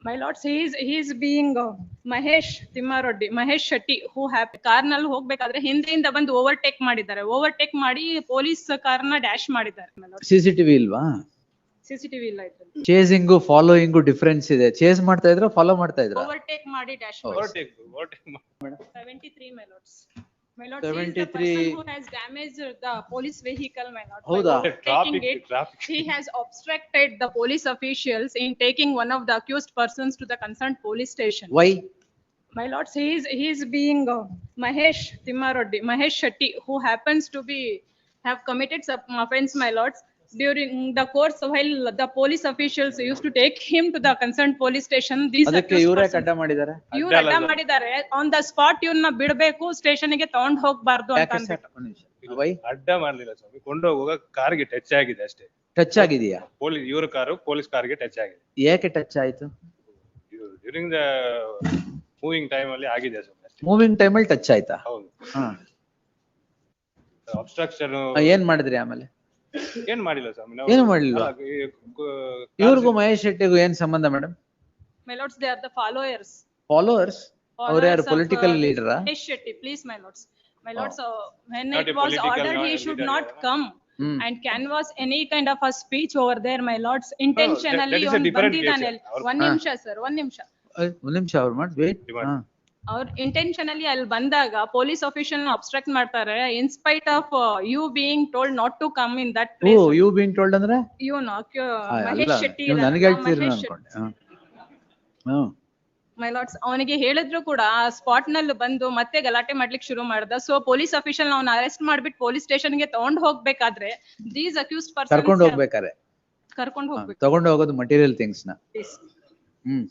My lords, he is being Mahesh Timmaroddy, Mahesh Shetty, who have ಕಾರ್ನಲ್ಲಿ ಹೋಗ್ಬೇಕಾದ್ರೆ ಹಿಂದೆಯಿಂದ ಬಂದು overtake ಮಾಡಿದ್ದಾರೆ. ಓವರ್ಟೇಕ್ ಮಾಡಿ ಪೊಲೀಸ್ ಕಾರ್ನ ಡ್ಯಾಶ್ ಮಾಡಿದ್ದಾರೆ. My lords, ಸಿಸಿಟಿವಿ ಇಲ್ವಾ? CCTV ಇಲ್ಲ ಇದ್ರಲ್ಲಿ. ಚೇಸಿಂಗು ಫಾಲೋಯಿಂಗು ಡಿಫರೆನ್ಸ್ ಇದೆ. ಚೇಸ್ ಮಾಡ್ತಾ ಇದ್ರ ಫಾಲೋ ಮಾಡ್ತಾ ಇದ್ರ? ಓವರ್ಟೇಕ್ ಮಾಡಿ dash overtake. 73 my lords. My lords, he is the 73 person who has damaged the police vehicle, my lord. ಹೌದಾ? By overtaking it, Traffic. he has obstructed the police officials in taking one of the accused persons to the concerned police station. Why? My lords, he is being Mahesh Timmaroddy, Mahesh Shetty, who happens to be have committed some offense, my lords. During the course while the police officials used to take him to the concerned police station, these ಅದಕ್ಕೆ accused ಇವರೇ persons- ಅಡ್ಡ ಮಾಡಿದ್ದಾರೆ? ಇವ್ರು ಅಡ್ಡ ಮಾಡಿದ್ದಾರೆ. On the spot ಇವ್ರನ್ನ ಬಿಡ್ಬೇಕು, station ಗೆ ತಗೊಂಡ್ ಹೋಗ್ಬಾರ್ದು ಅಂತ ಅಂದ್ಬಿಟ್ಟು. ವೈ? ಅಡ್ಡ ಮಾಡ್ಲಿಲ್ಲ ಸ್ವಾಮಿ, ಕೊಂಡೋಗುವಾಗ ಕಾರ್ಗೆ ಟಚ್ ಆಗಿದೆ ಅಷ್ಟೇ. ಟಚ್ ಆಗಿದೆಯಾ? ಇವ್ರ ಕಾರು ಪೊಲೀಸ್ ಕಾರ್ಗೆ ಟಚ್ ಆಗಿದೆ. ಏಕೆ ಟಚ್ ಆಯ್ತು? ಡ್ಯೂರಿಂಗ್ ದ ಮೂವಿಂಗ್ ಟೈಮ್ ಅಲ್ಲಿ ಆಗಿದೆ ಸ್ವಾಮಿ ಅಷ್ಟೇ. ಮೂವಿಂಗ್ ಟೈಮ್ ಅಲ್ಲಿ ಟಚ್ ಆಯ್ತಾ? ಹೌದು. ಹಾ. ಅಬ್ಸ್ಟ್ರಕ್ಷನ್ ಏನ್ ಮಾಡಿದ್ರಿ ಆಮೇಲೆ? ಏನ್ ಮಾಡಿಲ್ಲ ಸ್ವಾಮಿ ನಾವು. ಏನು ಮಾಡ್ಲಿಲ್ವಾ? ಇವ್ರಿಗೂ ಮಹೇಶ್ ಶೆಟ್ಟಿಗೂ ಏನ್ ಸಂಬಂಧ madam? My lords, they are the followers. Followers? ಅವ್ರ ಯಾರು Followers of, ಪೊಲಿಟಿಕಲ್ ಲೀಡರಾ? Mahesh Shetty, please, my lords. My lords, when Not it a was political ordered, he should leader, not yeah. come and canvass any kind of a speech over there, my lords. Intentionally that is a different ಬಂದಿದ್ದಾನೆ. case, sir. ಒಂದ್ ನಿಮಿಷ sir, ಒಂದ್ ನಿಮಿಷ. ಒಂದ್ ನಿಮಿಷ ಅವ್ರು ಮಾಡಿ wait. ಅವ್ರು ಇಂಟೆನ್ಷನಲಿ ಅಲ್ಲಿ ಬಂದಾಗ ಪೊಲೀಸ್ ಅಫಿಷಿಯಲ್ ಅಬ್ಸ್ಟ್ರಾಕ್ಟ್ ಮಾಡ್ತಾರೆ. In spite of you being told not to come in that oh place. You being told ಅಂದ್ರೆ? ಮಹೇಶ್ ಶೆಟ್ಟಿ ನನಗೆ ಹೇಳ್ತೀರಿ ಅನ್ಕೊಂಡೆ. ಮೈ ಲಾರ್ಡ್ಸ್, ಅವನಿಗೆ ಹೇಳಿದ್ರು ಕೂಡ ಆ ಸ್ಪಾಟ್ ನಲ್ಲಿ ಬಂದು ಮತ್ತೆ ಗಲಾಟೆ ಮಾಡ್ಲಿಕ್ಕೆ ಶುರು ಮಾಡ್ದ. ಸೊ ಪೊಲೀಸ್ ಅಫಿಷಿಯಲ್ ಅವ್ನ ಅರೆಸ್ಟ್ ಮಾಡ್ಬಿಟ್ಟು ಪೊಲೀಸ್ ಸ್ಟೇಷನ್ ಗೆ ತಗೊಂಡ್ ಹೋಗ್ಬೇಕಾದ್ರೆ ದೀಸ್ ಅಕ್ಯೂಸ್ಡ್ ಪರ್ಸನ್ ಕರ್ಕೊಂಡು ಹೋಗ್ಬೇಕಾರೆ ಕರ್ಕೊಂಡು ಹೋಗ್ಬೇಕು. ತಗೊಂಡು ಹೋಗೋದು ಮಟೀರಿಯಲ್ ಥಿಂಗ್ಸ್ ನ.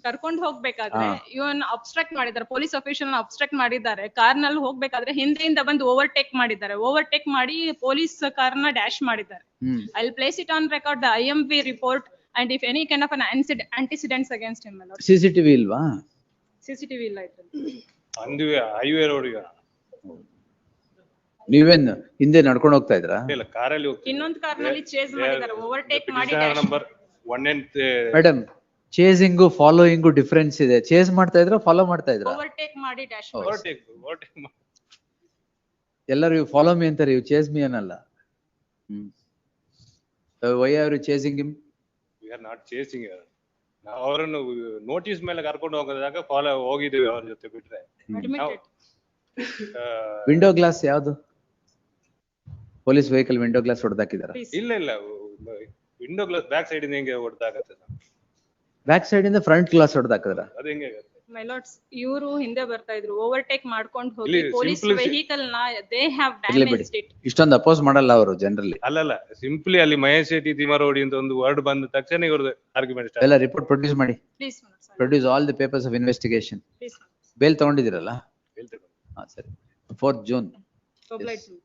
ಕರ್ಕೊಂಡು ಹೋಗ್ಬೇಕಾದ್ರೆ ಇವನ್ ಅಬ್ಸ್ಟ್ರಾಕ್ಟ್ ಮಾಡಿದ್ದಾರೆ, ಪೊಲೀಸ್ ಅಫಿಷಿಯಲ್ ಅಬ್ಸ್ಟ್ರಾಕ್ಟ್ ಮಾಡಿದ್ದಾರೆ. ಕಾರ್ ನಲ್ಲಿ ಹೋಗ್ಬೇಕಾದ್ರೆ ಹಿಂದೆಯಿಂದ ಬಂದು ಓವರ್ಟೇಕ್ ಮಾಡಿದ್ದಾರೆ. ಓವರ್ಟೇಕ್ ಮಾಡಿ ಪೊಲೀಸ್ ಕಾರ್ನ ಡ್ಯಾಶ್ ಮಾಡಿದ್ದಾರೆ. I will place it on record the IMV report and if any kind of an antecedents against him, my lord. CCTV ಇಲ್ವಾ? CCTV ಇಲ್ಲ ಇದ್ರಲ್ಲಿ. ಅಂದುವೆ ಹೈವೇ ರೋಡ್ ನೀವೇನ್ ಹಿಂದೆ ನಡ್ಕೊಂಡು ಹೋಗ್ತಾ ಇದ್ರಾ? ಇಲ್ಲ, ಕಾರಲ್ಲಿ ಹೋಗ್ತೀವಿ. ಇನ್ನೊಂದು ಕಾರ್ ನಲ್ಲಿ ಚೇಸ್ ಮಾಡಿದ್ದಾರೆ, ಓವರ್ಟೇಕ್ ಮಾಡಿ number 1 madam, chasing following difference ಇದೆ. ಚೇಸ್ ಮಾಡ್ತಾ ಇದ್ರ ಫಾಲೋ ಮಾಡ್ತಾ ಇದ್ರ? ಓವರ್ಟೇಕ್ ಮಾಡಿ ಡ್ಯಾಶ್ overtake. ಎಲ್ಲರೂ ಯು ಫಾಲೋ ಮೀ ಅಂತಾರೆ, ಯು ಚೇಸ್ ಮೀ ಅನ್ನಲ್ಲ. Why are you chasing him? We are not chasing her. ನಾವು ಅವರನ್ನು ನೋಟಿಸ್ ಮೇಲೆ ಕರ್ಕೊಂಡು ಹೋಗೋದಾಗ ಫಾಲೋ ಹೋಗಿದ್ದೀವಿ ಅವ್ರ ಜೊತೆ ಬಿಟ್ರೆ. ವಿಂಡೋ ಗ್ಲಾಸ್ ಯಾವ್ದು? ಪೊಲೀಸ್ ವೆಹಿಕಲ್ ವಿಂಡೋ ಗ್ಲಾಸ್ ಹೊಡೆದಾಕಿದಾರ? ಇಲ್ಲ, ವಿಂಡೋ ಗ್ಲಾಸ್ ಬ್ಯಾಕ್ ಸೈಡ್ ಇಂದ ಹೆಂಗೆ ಹೊಡೆದಾಗತ್ತೆ? ಬ್ಯಾಕ್ ಸೈಡ್ ಇಂದ ಫ್ರಂಟ್ ಗ್ಲಾಸ್ ಹೊಡೆದಾಕಿದ್ರ? ಅದು ಹೆಂಗೆ ಆಗುತ್ತೆ? ಮೈ ಲಾರ್ಡ್ಸ್, ಇವರು ಹಿಂದೆ ಬರ್ತಾ ಇದ್ರು, ಓವರ್ಟೇಕ್ ಮಾಡ್ಕೊಂಡು ಹೋಗಿ ಇಲ್ಲಿ ಪೊಲೀಸ್ simple- ವೆಹಿಕಲ್ ನ ದೇ ಹ್ಯಾವ್ ಇರ್ಲಿ ಬಿಡಿ, ಡ್ಯಾಮೇಜ್ಡ್ ಇಟ್. ಇಷ್ಟೊಂದು ಅಪೋಸ್ ಮಾಡಲ್ಲ ಅವರು ಜನರಲಿ. ಅಲ್ಲಲ್ಲ, ಸಿಂಪ್ಲಿ ಅಲ್ಲಿ ಮಹೇಶ್ ಶೆಟ್ಟಿ ತಿಮ್ಮರೋಡಿ ಅಂತ ಒಂದು ವರ್ಡ್ ಬಂದ ತಕ್ಷಣ ಇವ್ರದ್ದು ಆರ್ಗ್ಯುಮೆಂಟ್ ಎಲ್ಲ ರಿಪೋರ್ಟ್ ಪ್ರೊಡ್ಯೂಸ್ ಮಾಡಿ. Please produce all the papers of investigation. Please bail ತಗೊಂಡಿದ್ದೀರಲ್ಲ? ಹೇಳ್ತೇವೆ. ಸರಿ. 4th June. ಒಬ್ಲೈಟ್